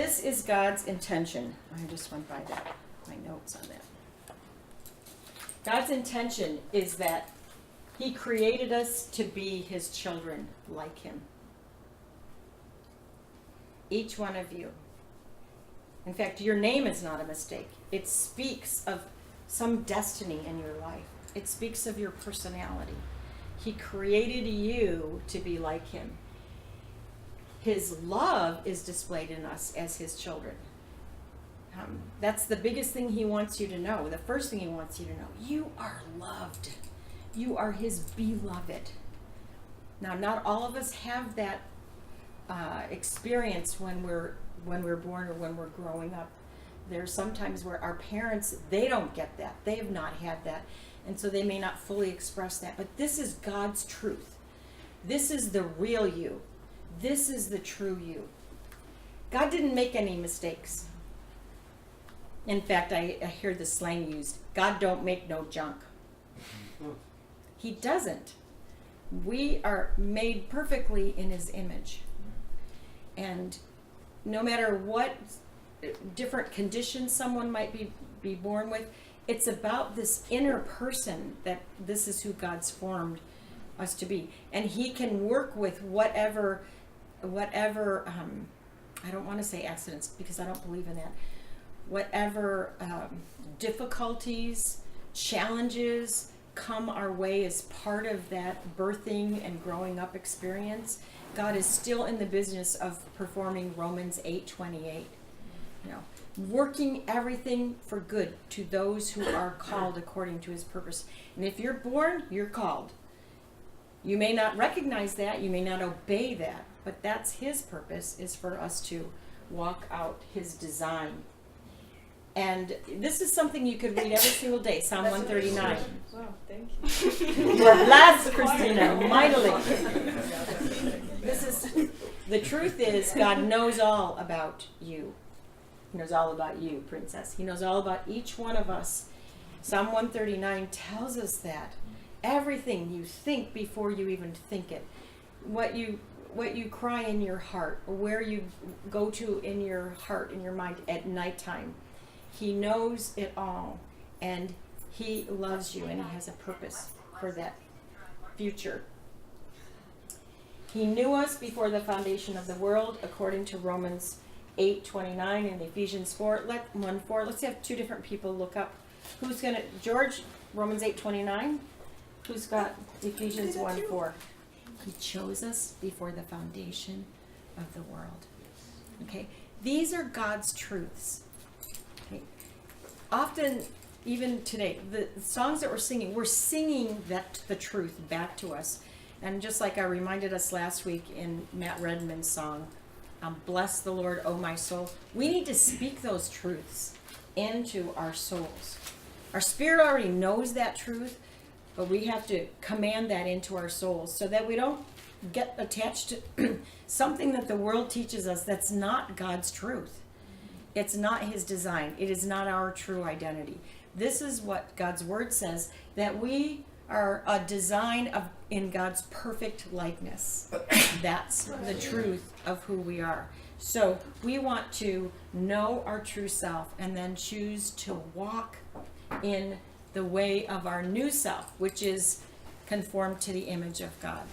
this is God's intention. I just went by that, my notes on that. God's intention is that He created us to be His children like Him. Each one of you. In fact, your name is not a mistake. It speaks of some destiny in your life. It speaks of your personality. He created you to be like Him. His love is displayed in us as His children. That's the biggest thing He wants you to know. The first thing He wants you to know. You are loved. You are His beloved. Now, not all of us have that experience when we're born or when we're growing up. There's sometimes where our parents, they don't get that. They have not had that. And so they may not fully express that. But this is God's truth. This is the real you. This is the true you. God didn't make any mistakes. In fact, I hear the slang used, God don't make no junk. He doesn't. We are made perfectly in His image. And no matter what different conditions someone might be born with, it's about this inner person that this is who God's formed us to be. And He can work with whatever I don't want to say accidents because I don't believe in that. Whatever difficulties, challenges come our way as part of that birthing and growing up experience, God is still in the business of performing Romans 8:28. Working everything for good to those who are called according to His purpose. And if you're born, you're called. You may not recognize that, you may not obey that, but that's His purpose, is for us to walk out His design. And this is something you could read every single day, Psalm 139. Wow, thank you. You are blessed, Christina, mightily. The truth is, God knows all about you. He knows all about you, princess. He knows all about each one of us. Psalm 139 tells us that. Everything you think before you even think it. What you cry in your heart, or where you go to in your heart, in your mind at nighttime. He knows it all, and He loves you, and He has a purpose for that future. He knew us before the foundation of the world, according to Romans 8:29 and Ephesians 4:1-4. Let's have two different people look up. Who's gonna, George, Romans 8:29? Who's got Ephesians 1:4? He chose us before the foundation of the world. Okay, these are God's truths. Okay. Often, even today, the songs that we're singing that the truth back to us. And just like I reminded us last week in Matt Redman's song, bless the Lord, O my soul. We need to speak those truths into our souls. Our spirit already knows that truth, but we have to command that into our souls so that we don't get attached to something that the world teaches us that's not God's truth. It's not His design. It is not our true identity. This is what God's Word says, that we are a design in God's perfect likeness. That's the truth of who we are. So we want to know our true self and then choose to walk in the way of our new self, which is conformed to the image of God.